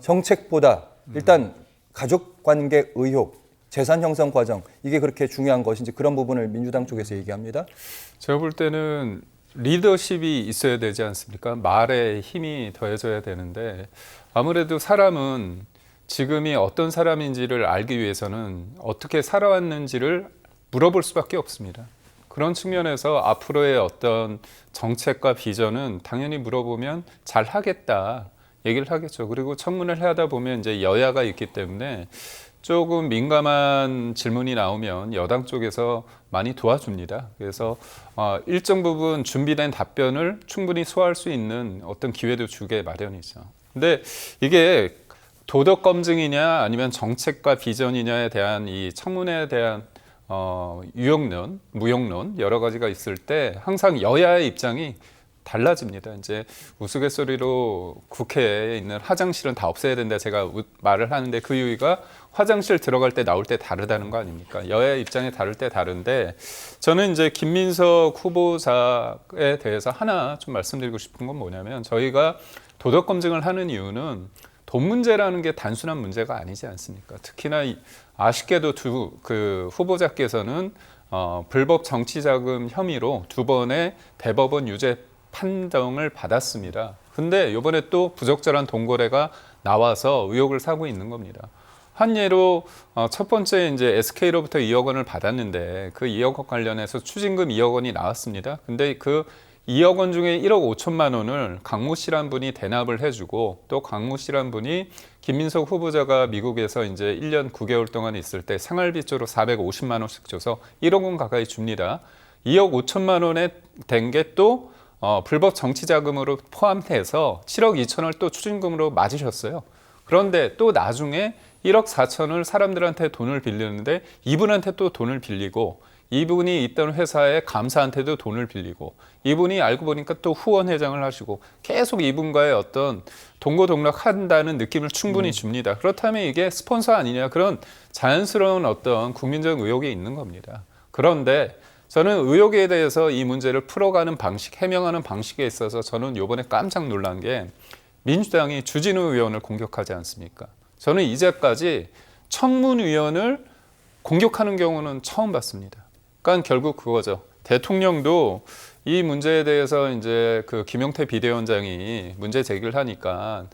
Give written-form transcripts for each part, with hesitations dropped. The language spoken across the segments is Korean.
정책보다 일단 가족관계 의혹, 재산 형성 과정 이게 그렇게 중요한 것인지 그런 부분을 민주당 쪽에서 얘기합니다. 제가 볼 때는 리더십이 있어야 되지 않습니까? 말에 힘이 더해져야 되는데 아무래도 사람은 지금이 어떤 사람인지를 알기 위해서는 어떻게 살아왔는지를 물어볼 수밖에 없습니다. 그런 측면에서 앞으로의 어떤 정책과 비전은 당연히 물어보면 잘 하겠다 얘기를 하겠죠. 그리고 청문회를 하다 보면 이제 여야가 있기 때문에 조금 민감한 질문이 나오면 여당 쪽에서 많이 도와줍니다. 그래서 일정 부분 준비된 답변을 충분히 소화할 수 있는 어떤 기회도 주게 마련이죠. 근데 이게 도덕 검증이냐 아니면 정책과 비전이냐에 대한 이 청문회에 대한 유용론, 무용론 여러 가지가 있을 때 항상 여야의 입장이 달라집니다. 이제 우스갯소리로 국회에 있는 화장실은 다 없애야 된다 제가 말을 하는데 그 이유가 화장실 들어갈 때 나올 때 다르다는 거 아닙니까? 여야의 입장이 다를 때 다른데 저는 이제 김민석 후보자에 대해서 하나 좀 말씀드리고 싶은 건 뭐냐면 저희가 도덕 검증을 하는 이유는 돈 문제라는 게 단순한 문제가 아니지 않습니까? 특히나 아쉽게도 그 후보자께서는 불법 정치자금 혐의로 2번의 대법원 유죄 판정을 받았습니다. 근데 이번에 또 부적절한 돈거래가 나와서 의혹을 사고 있는 겁니다. 한 예로 첫 번째 이제 SK로부터 2억 원을 받았는데 그 2억 원 관련해서 추징금 2억 원이 나왔습니다. 근데 그 2억 원 중에 1억 5천만 원을 강모 씨란 분이 대납을 해주고 또 강모 씨란 분이 김민석 후보자가 미국에서 이제 1년 9개월 동안 있을 때 생활비조로 450만 원씩 줘서 1억 원 가까이 줍니다. 2억 5천만 원에 된 게 또 불법 정치자금으로 포함해서 7억 2천을 또 추징금으로 맞으셨어요. 그런데 또 나중에 1억 4천을 사람들한테 돈을 빌리는데 이분한테 또 돈을 빌리고 이분이 있던 회사의 감사한테도 돈을 빌리고 이분이 알고 보니까 또 후원회장을 하시고 계속 이분과의 어떤 동고동락한다는 느낌을 충분히 줍니다. 그렇다면 이게 스폰서 아니냐 그런 자연스러운 어떤 국민적 의혹이 있는 겁니다. 그런데 저는 의혹에 대해서 이 문제를 풀어가는 방식, 해명하는 방식에 있어서 저는 이번에 깜짝 놀란 게 민주당이 주진우 의원을 공격하지 않습니까? 저는 이제까지 청문위원을 공격하는 경우는 처음 봤습니다. 그러니까 결국 그거죠. 대통령도 이 문제에 대해서 이제 그 김용태 비대위원장이 문제 제기를 하니까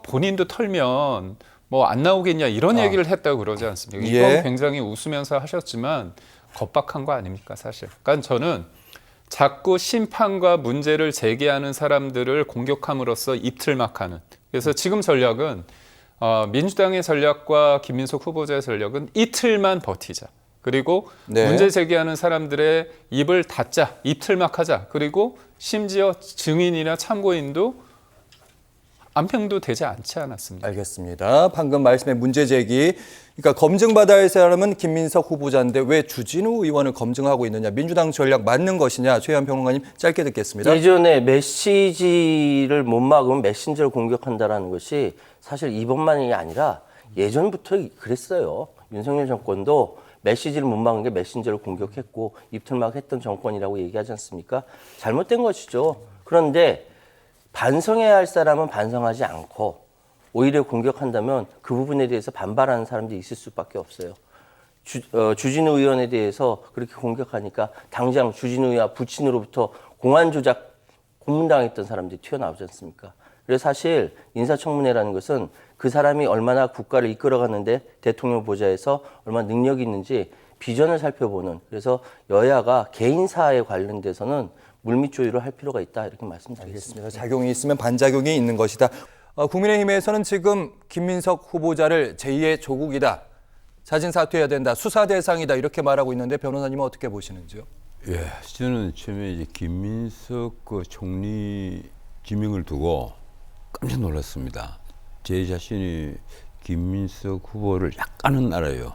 본인도 털면 뭐 안 나오겠냐 이런 얘기를 했다고 그러지 않습니까? 이건 굉장히 웃으면서 하셨지만 겁박한 거 아닙니까, 사실. 그러니까 저는 자꾸 심판과 문제를 제기하는 사람들을 공격함으로써 입틀막하는. 그래서 지금 전략은 민주당의 전략과 김민석 후보자의 전략은 이틀만 버티자. 그리고 문제 제기하는 사람들의 입을 닫자, 입틀막하자. 그리고 심지어 증인이나 참고인도 안평도 되지 않지 않았습니다. 알겠습니다. 방금 말씀의 문제 제기. 그러니까 검증받아야 할 사람은 김민석 후보자인데 왜 주진우 의원을 검증하고 있느냐. 민주당 전략 맞는 것이냐. 최현 평론가님 짧게 듣겠습니다. 예전에 메시지를 못 막으면 메신저를 공격한다는 것이 사실 이번만이 아니라 예전부터 그랬어요. 윤석열 정권도 메시지를 못 막은 게 메신저를 공격했고 입틀막 했던 정권이라고 얘기하지 않습니까? 잘못된 것이죠. 그런데 반성해야 할 사람은 반성하지 않고 오히려 공격한다면 그 부분에 대해서 반발하는 사람들이 있을 수밖에 없어요. 주진우 의원에 대해서 그렇게 공격하니까 당장 주진우 의원 부친으로부터 공안 조작 고문당했던 사람들이 튀어나오지 않습니까? 그래서 사실 인사청문회라는 것은 그 사람이 얼마나 국가를 이끌어갔는데 대통령 보좌에서 얼마나 능력이 있는지 비전을 살펴보는, 그래서 여야가 개인사에 관련돼서는 물밑 조율을 할 필요가 있다, 이렇게 말씀드리겠습니다. 알겠습니다. 작용이 있으면 반작용이 있는 것이다. 국민의힘에서는 지금 김민석 후보자를 제2의 조국이다, 자진 사퇴해야 된다, 수사 대상이다 이렇게 말하고 있는데 변호사님은 어떻게 보시는지요? 예, 저는 처음에 이제 김민석 그 총리 지명을 두고 깜짝 놀랐습니다. 제 자신이 김민석 후보를 약간은 알아요.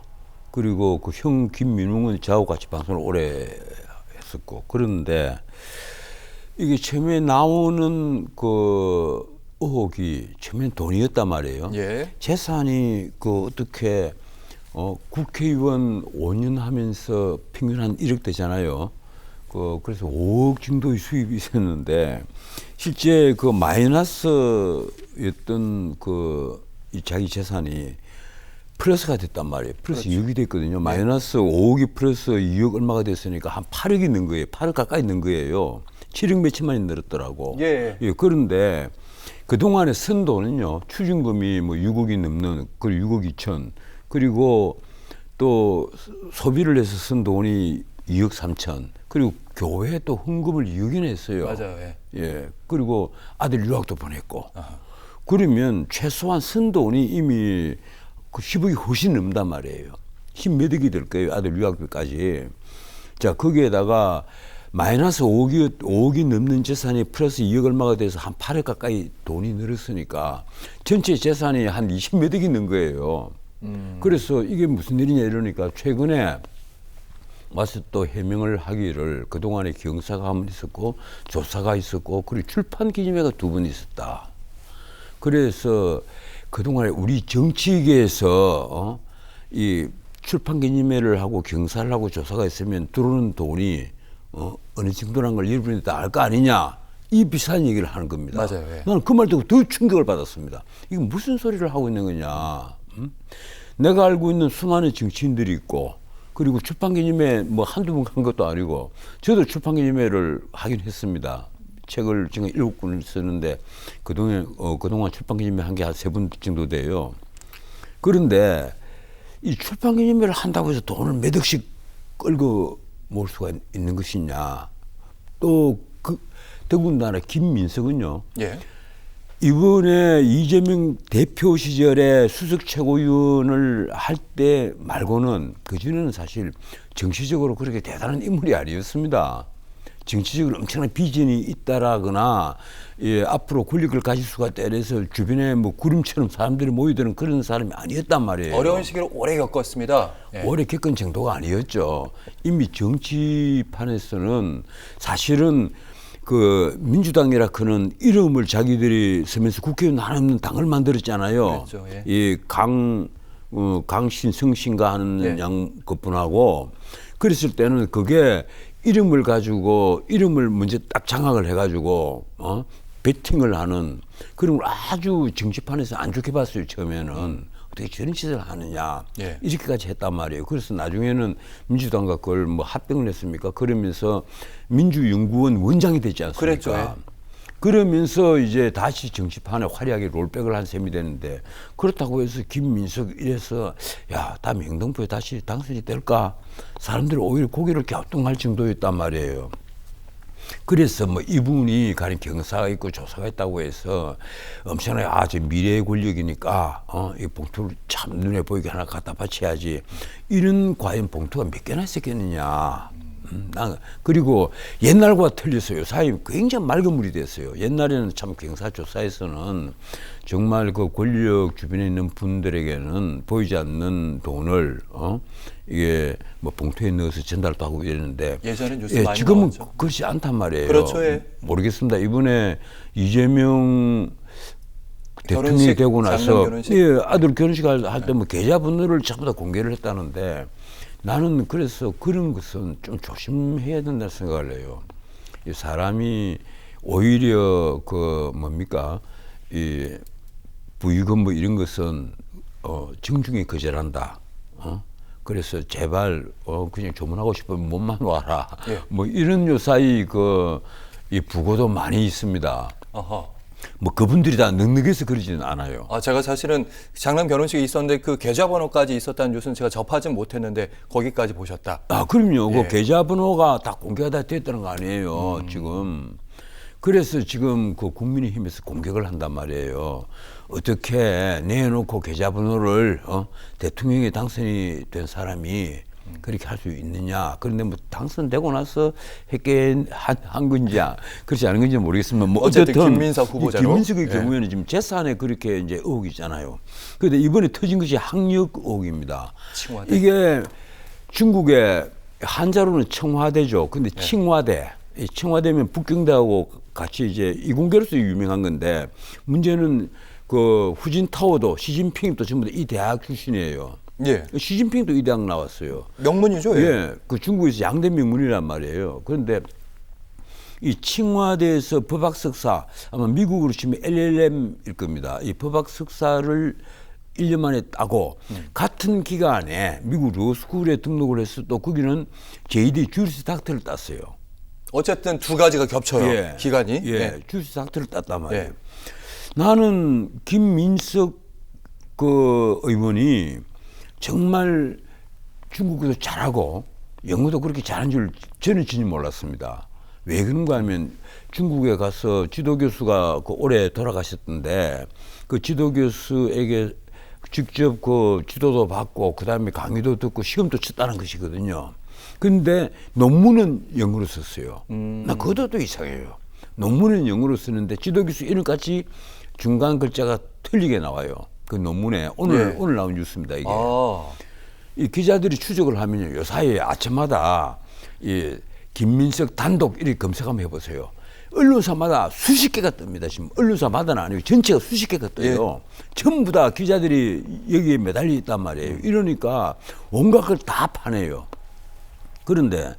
그리고 그 형 김민웅은 저하고 같이 방송을 오래 했었고, 그런데 이게 처음에 나오는 그 의혹이 처음엔 돈이었단 말이에요. 예. 재산이 그 어떻게 국회의원 5년 하면서 평균 한 1억 되잖아요. 그래서 5억 정도의 수입이 있었는데 실제 그 마이너스였던 그 이 자기 재산이 플러스가 됐단 말이에요. 플러스 2억이 됐거든요. 마이너스 5억이 플러스 2억 얼마가 됐으니까 한 8억이 는 거예요. 8억 가까이 는 거예요. 7억 몇천만이 늘었더라고. 예. 그런데 그동안에 쓴 돈은요. 추징금이 뭐 6억이 넘는, 그리고 6억 2천. 그리고 또 소비를 해서 쓴 돈이 2억 3천. 그리고 교회에 또 헌금을 2억이나 했어요. 맞아요. 예. 그리고 아들 유학도 보냈고. 아하. 그러면 최소한 쓴 돈이 이미 그 10억이 훨씬 넘단 말이에요. 10몇 억이 될 거예요. 아들 유학비까지. 자, 거기에다가 마이너스 5억이 넘는 재산이 플러스 2억 얼마가 돼서 한 8억 가까이 돈이 늘었으니까 전체 재산이 한 20몇 억이 는 거예요. 그래서 이게 무슨 일이냐 이러니까 최근에 와서 또 해명을 하기를 그동안에 경사가 한 번 있었고 조사가 있었고 그리고 출판 기념회가 2번 있었다. 그래서 그동안에 우리 정치계에서 이 출판 기념회를 하고 경사를 하고 조사가 있으면 들어오는 돈이 어느 정도라는 걸 여러분이 다 알 거 아니냐. 이 비슷한 얘기를 하는 겁니다. 맞아요. 예. 나는 그 말 듣고 더 충격을 받았습니다. 이게 무슨 소리를 하고 있는 거냐. 내가 알고 있는 수많은 정치인들이 있고 그리고 출판기념회 뭐 한두 번 간 것도 아니고 저도 출판기념회를 하긴 했습니다. 책을 지금 7권을 썼는데 그동안 출판기념회 한 게 한 3번 정도 돼요. 그런데 이 출판기념회를 한다고 해서 돈을 몇 억씩 끌고 모을 수가 있는 것이냐. 또 더군다나 김민석은요. 예. 이번에 이재명 대표 시절에 수석 최고위원을 할 때 말고는 그전에는 사실 정치적으로 그렇게 대단한 인물이 아니었습니다. 정치적으로 엄청난 비전이 있다라거나 앞으로 권력을 가질 수가 있다 이래서 주변에 뭐 구름처럼 사람들이 모이드는 그런 사람이 아니었단 말이에요. 어려운 시기를 오래 겪었습니다. 예. 오래 겪은 정도가 아니었죠. 이미 정치판에서는 사실은 그 민주당이라 그는 이름을 자기들이 쓰면서 국회의원 하나없는 당을 만들었잖아요. 그렇죠, 예. 이 강신성신가 하는 예. 양 그분하고 그랬을 때는 그게 이름을 가지고 이름을 먼저 딱 장악을 해가지고 배팅을 하는 그런 걸 아주 정치판에서 안 좋게 봤어요. 처음에는 어떻게 저런 짓을 하느냐 예. 이렇게까지 했단 말이에요. 그래서 나중에는 민주당과 그걸 뭐 합병을 했습니까? 그러면서 민주연구원 원장이 됐지 않습니까? 그랬죠. 예. 그러면서 이제 다시 정치판에 화려하게 롤백을 한 셈이 되는데 그렇다고 해서 김민석 이래서 야, 다 명동포에 다시 당선이 될까? 사람들이 오히려 고개를 갸우뚱할 정도였단 말이에요. 그래서 뭐 이분이 가령 경사가 있고 조사가 있다고 해서 엄청나게 저 미래의 권력이니까 이 봉투를 참 눈에 보이게 하나 갖다 바쳐야지 이런 과연 봉투가 몇 개나 있었겠느냐. 그리고 옛날과 틀렸어요. 요사이 굉장히 맑은 물이 됐어요. 옛날에는 참 경사조사에서는 정말 그 권력 주변에 있는 분들에게는 보이지 않는 돈을 이게 뭐 봉투에 넣어서 전달도 하고 이랬는데 예전엔 뉴스 많이 지금은 나왔죠. 그렇지 않단 말이에요. 그렇죠. 예. 모르겠습니다. 이번에 이재명 대통령이 결혼식, 되고 장면 나서 결혼식. 예, 아들 결혼식 할 때 뭐 계좌번호를 전부 다 공개를 했다는데 나는 그래서 그런 것은 좀 조심해야 된다는 생각을 해요. 이 사람이 오히려 그 뭡니까 이 부유금 뭐 이런 것은 정중히 거절한다. 그래서 제발 그냥 조문하고 싶으면 몸만 와라. 예. 뭐 이런 요사이 이 부고도 많이 있습니다. 어허. 뭐 그분들이 다 넉넉해서 그러지는 않아요. 제가 사실은 장남 결혼식이 있었는데 그 계좌번호까지 있었다는 뉴스는 제가 접하진 못했는데 거기까지 보셨다. 그럼요. 예. 그 계좌번호가 다 공개가 다 됐다는 거 아니에요. 지금. 그래서 지금 그 국민의힘에서 공격을 한단 말이에요. 어떻게 내놓고 계좌번호를 대통령이 당선이 된 사람이 그렇게 할 수 있느냐. 그런데 뭐 당선되고 나서 했게 한 건지 그렇지 않은 건지 모르겠지만 뭐 어쨌든 김민석 후보자로. 김민석의 예. 경우에는 지금 재산에 그렇게 이제 의혹이 있잖아요. 그런데 이번에 터진 것이 학력 의혹입니다. 칭화대. 이게 중국의 한자로는 청와대죠. 근데 칭화대. 이 청와대면 북경대하고 같이 이제 이공계로서 유명한 건데 문제는 그 후진타오도 시진핑도 전부 다 이 대학 출신이에요. 예. 시진핑도 이 대학 나왔어요. 명문이죠. 예. 예, 그 중국에서 양대 명문이란 말이에요. 그런데 이 칭화대에서 법학 석사 아마 미국으로 치면 LLM일 겁니다. 이 법학 석사를 1년 만에 따고 같은 기간에 미국 로스쿨에 등록을 해서 또 거기는 JD 주리스 닥터를 땄어요. 어쨌든 두 가지가 겹쳐요. 기간이. 예, 네. 주리스 닥터를 땄단 말이에요. 예. 나는 김민석 그 의원이 정말 중국어도 잘하고 영어도 그렇게 잘한 줄 저는 전혀 몰랐습니다. 왜 그런가 하면 중국에 가서 지도교수가 그 올해 돌아가셨던데 그 지도교수에게 직접 그 지도도 받고 그다음에 강의도 듣고 시험도 쳤다는 것이거든요. 근데 논문은 영어로 썼어요. 나 그것도 또 이상해요. 논문은 영어로 쓰는데 지도교수 이름까지 중간 글자가 틀리게 나와요. 그 논문에 오늘 나온 뉴스입니다. 이게. 이 기자들이 추적을 하면요, 요 사이에 아침마다 이 김민석 단독 이렇게 검색 한번 해보세요. 언론사마다 수십 개가 뜹니다. 지금 언론사마다는 아니고 전체가 수십 개가 떠요. 전부 다 기자들이 여기에 매달려 있단 말이에요. 이러니까 온갖 걸 다 파내요. 그런데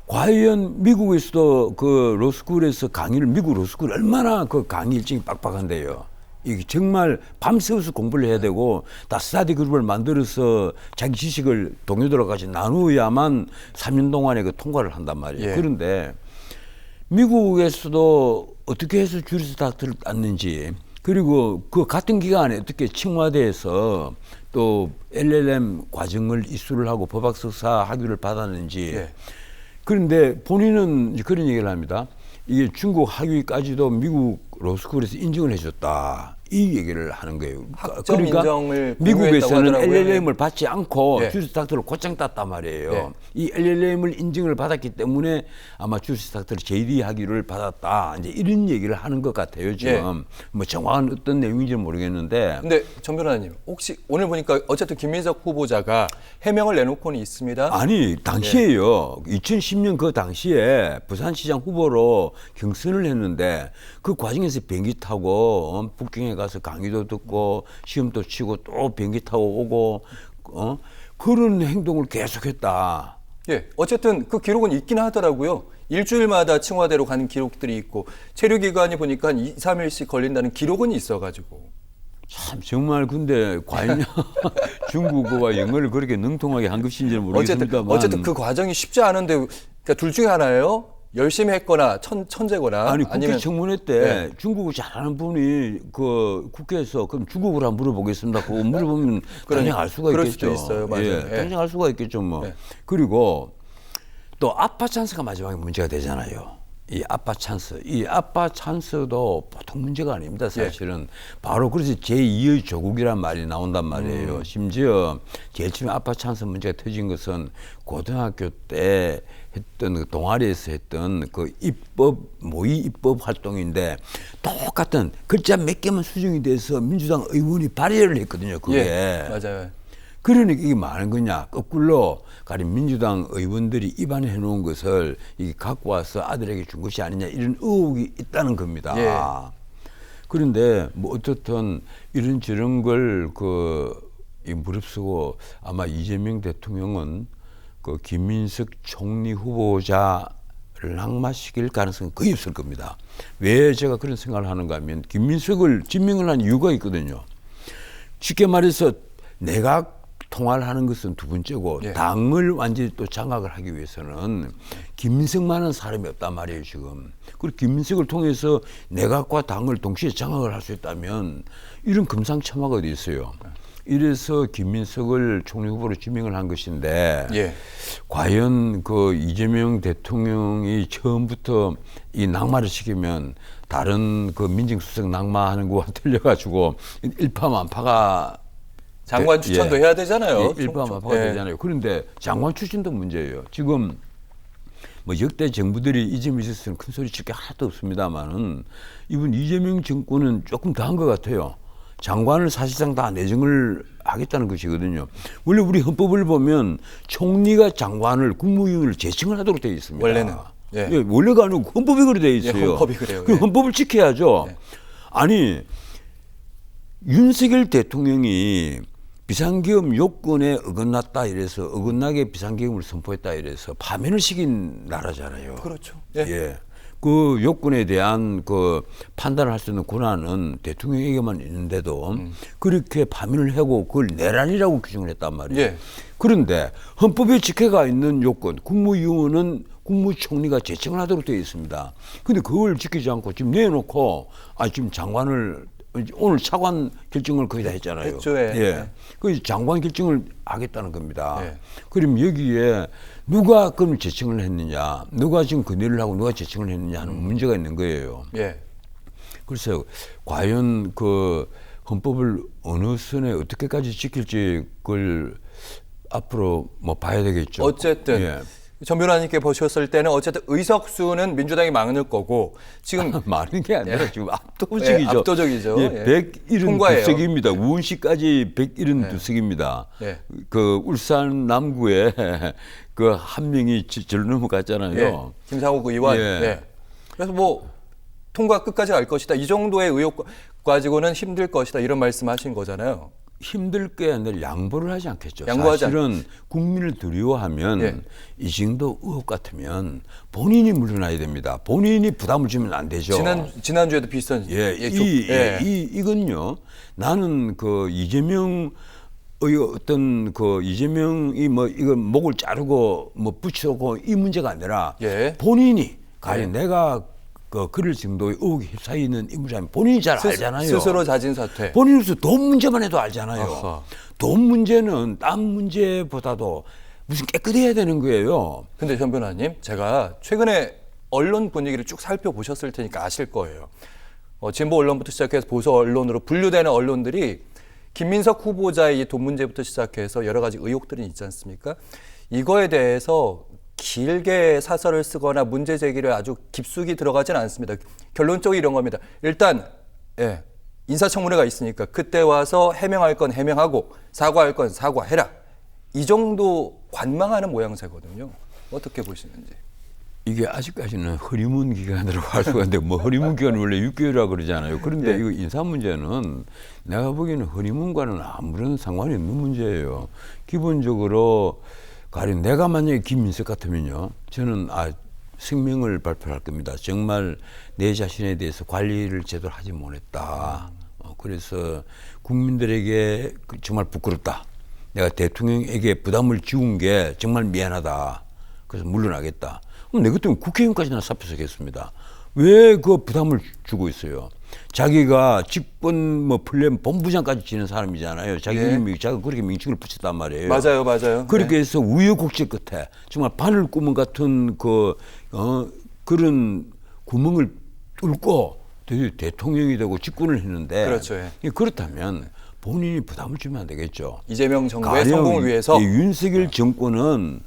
과연 미국에서도 그 로스쿨에서 강의를 미국 로스쿨 얼마나 그 강의 일정이 빡빡한데요. 이게 정말 밤새워서 공부를 해야 되고 다 스터디 그룹을 만들어서 자기 지식을 동료들하고까지 나누어야만 3년 동안에 그 통과를 한단 말이에요. 그런데 미국에서도 어떻게 해서 주리스 닥터를 땄는지 그리고 그 같은 기간에 어떻게清華대에서 또 LLM 과정을 이수를 하고 법학 석사 학위를 받았는지 그런데 본인은 그런 얘기를 합니다. 이게 중국 학위까지도 미국 로스쿨에서 인정을 해줬다. 이 얘기를 하는 거예요. 학점 그러니까 인정을 미국에서는 하더라고요. LLM을 받지 않고 주리스 닥터를 곧장 땄단 말이에요. 이 LLM을 인정을 받았기 때문에 아마 주리스 닥터를 JD 학위를 받았다. 이제 이런 얘기를 하는 것 같아요. 지금 뭐 정확한 어떤 내용인지는 모르겠는데. 근데 정 변호사님 혹시 오늘 보니까 어쨌든 김민석 후보자가 해명을 내놓고는 있습니다. 아니 당시에요. 2010년 그 당시에 부산시장 후보로 경선을 했는데 그 과정에서 비행기 타고 북경에 가서 강의도 듣고 시험도 치고 또 비행기 타고 오고 그런 행동을 계속했다. 예, 어쨌든 그 기록은 있긴 하더라고요. 일주일마다清華대로 가는 기록들이 있고 체류 기간이 보니까 한 2, 3일씩 걸린다는 기록은 있어가지고. 참 정말 근데 과연 중국어와 영어를 그렇게 능통하게 한 것인지는 모르겠습니다만 어쨌든 그 과정이 쉽지 않은데 그러니까 둘 중에 하나예요. 열심히 했거나 천재거나 아니 국회 아니면 청문회 때 중국어 잘하는 분이 그 국회에서 그럼 중국어로 한번 물어보겠습니다. 그거 물어보면 당장 알 수가 그럴 있겠죠. 수도 있어요. 맞아요. 당장 알 수가 있겠죠. 뭐. 그리고 또 아빠 찬스가 마지막에 문제가 되잖아요. 이 아빠 찬스. 이 아빠 찬스도 보통 문제가 아닙니다. 사실은. 바로 그래서 제2의 조국이란 말이 나온단 말이에요. 심지어 제일 처음에 아빠 찬스 문제가 터진 것은 고등학교 때 했던 그 동아리에서 했던 그 모의 입법 활동인데 똑같은 글자 몇 개만 수정이 돼서 민주당 의원이 발의를 했거든요. 그게. 맞아요. 그러니까 이게 많은 거냐. 거꾸로 가령 민주당 의원들이 입안해 놓은 것을 이게 갖고 와서 아들에게 준 것이 아니냐 이런 의혹이 있다는 겁니다. 그런데 뭐 어떻든 이런저런 걸 무릅쓰고 아마 이재명 대통령은 그 김민석 총리 후보자를 낙마시킬 가능성은 거의 없을 겁니다. 왜 제가 그런 생각을 하는가 하면 김민석을 지명을 한 이유가 있거든요. 쉽게 말해서 내각 통화를 하는 것은 두 번째고 당을 완전히 또 장악을 하기 위해서는 김민석만한 사람이 없단 말이에요 지금. 그리고 김민석을 통해서 내각과 당을 동시에 장악을 할 수 있다면 이런 금상첨화가 어디 있어요. 이래서 김민석을 총리 후보로 지명을 한 것인데 과연 그 이재명 대통령이 처음부터 이 낙마를 시키면 다른 그 민정수석 낙마하는 거와 틀려가지고 일파만파가 장관 추천도 해야 되잖아요. 일파만파가 되잖아요. 그런데 장관 추천도 문제예요. 지금 뭐 역대 정부들이 이 점에 있어서는 큰 소리 칠 게 하나도 없습니다만은 이번 이재명 정권은 조금 더 한 것 같아요. 장관을 사실상 다 내정을 하겠다는 것이거든요. 원래 우리 헌법을 보면 총리가 장관을 국무위원을 제청을 하도록 되어 있습니다. 원래는. 원래가 아니고 헌법이 그래 되어 있어요. 헌법이 그래요. 그 헌법을 지켜야죠. 아니 윤석열 대통령이 비상계엄 요건에 어긋났다 이래서 어긋나게 비상계엄을 선포했다 이래서 파면을 시킨 나라잖아요. 그렇죠. 그 요건에 대한 그 판단을 할 수 있는 권한은 대통령에게만 있는데도 그렇게 파면을 하고 그걸 내란이라고 규정을 했단 말이에요. 예. 그런데 헌법에 직해가 있는 요건, 국무위원은 국무총리가 제청을 하도록 되어 있습니다. 근데 그걸 지키지 않고 지금 내놓고 지금 장관을 오늘 차관 결정을 거의 다 했잖아요. 했죠, 예. 예. 그 장관 결정을 하겠다는 겁니다. 예. 그럼 여기에 누가 그럼 제청을 했느냐, 누가 지금 건의를 하고 누가 제청을 했느냐 하는 문제가 있는 거예요. 예. 글쎄요, 과연 그 헌법을 어느 선에 어떻게까지 지킬지 그걸 앞으로 뭐 봐야 되겠죠. 어쨌든 예. 전 변호사님께 보셨을 때는 어쨌든 의석수는 민주당이 많을 거고 지금 많은 게 아니라 지금 압도적이죠. 예, 압도적이죠. 예, 예. 통과예요. 172석입니다. 우은시까지 172석입니다. 예. 그 울산 남구에 그 한 명이 절로 넘어갔잖아요. 예. 김상욱 의원. 예. 예. 그래서 뭐 통과 끝까지 갈 것이다. 이 정도의 의혹 가지고는 힘들 것이다. 이런 말씀하신 거잖아요. 힘들 게 아니라 양보를 하지 않겠죠. 양보하지 사실은 국민을 두려워하면 예. 이 정도 의혹 같으면 본인이 물러나야 됩니다. 본인이 부담을 주면 안 되죠. 지난주에도 비슷한 이건요. 나는 그 이재명의 어떤 그 이재명이 뭐 이거 목을 자르고 뭐 붙이고 이 문제가 아니라 예. 본인이 가령 내가 그 그럴 정도의 의혹에 휩싸여 있는 인물이라면 본인이 잘 알잖아요. 스스로 자진 사퇴. 본인으로서 돈 문제만 해도 알잖아요. 아하. 돈 문제는 딴 문제보다도 무슨 깨끗해야 되는 거예요. 근데 전 변호사님, 제가 최근에 언론 분위기를 쭉 살펴보셨을 테니까 아실 거예요. 진보 언론부터 시작해서 보수 언론으로 분류되는 언론들이 김민석 후보자의 이 돈 문제부터 시작해서 여러 가지 의혹들이 있지 않습니까? 이거에 대해서 길게 사설을 쓰거나 문제 제기를 아주 깊숙이 들어가지는 않습니다. 결론적으로 이런 겁니다. 일단 인사청문회가 있으니까 그때 와서 해명할 건 해명하고 사과할 건 사과해라. 이 정도 관망하는 모양새거든요. 어떻게 보시는지. 이게 아직까지는 허리문 기간이라고 할 수가 있는데 뭐 허리문 기간은 원래 6개월이라고 그러잖아요. 그런데 예. 이거 인사 문제는 내가 보기에는 허리문과는 아무런 상관이 없는 문제예요. 기본적으로 가령 내가 만약에 김민석 같으면요. 저는 성명을 발표할 겁니다. 정말 내 자신에 대해서 관리를 제대로 하지 못했다. 그래서 국민들에게 정말 부끄럽다. 내가 대통령에게 부담을 지운 게 정말 미안하다. 그래서 물러나겠다. 그럼 내 같으면 국회의원까지나 사표서겠습니다. 왜 그 부담을 주고 있어요? 자기가 직권 뭐 플랜 본부장까지 지낸 사람이잖아요. 자기 이름이 자기가 그렇게 명칭을 붙였단 말이에요. 맞아요. 그렇게 해서 우여곡절 끝에 정말 바늘구멍 같은 그런 구멍을 뚫고 대통령이 되고 집권을 했는데 그렇죠. 예. 그렇다면 본인이 부담을 주면 안 되겠죠. 이재명 정부의 성공을 위해서. 윤석열 정권은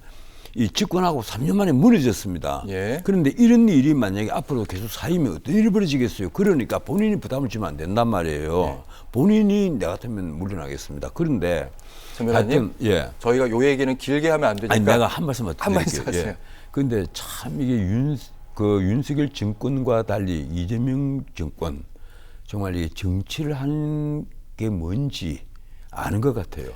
이 집권하고 3년 만에 무너졌습니다. 예. 그런데 이런 일이 만약에 앞으로 계속 쌓이면 어떤 일이 벌어지겠어요. 그러니까 본인이 부담을 주면 안 된단 말이에요. 예. 본인이 내 같으면 물러나겠습니다. 그런데 전 변호사님, 예. 저희가 요 얘기는 길게 하면 안 되니까. 아니 내가 한 말씀만 한 말씀 드릴게요. 하세요. 그런데 참 이게 윤석열 정권과 달리 이재명 정권 정말 이게 정치를 하는 게 뭔지 아는 것 같아요.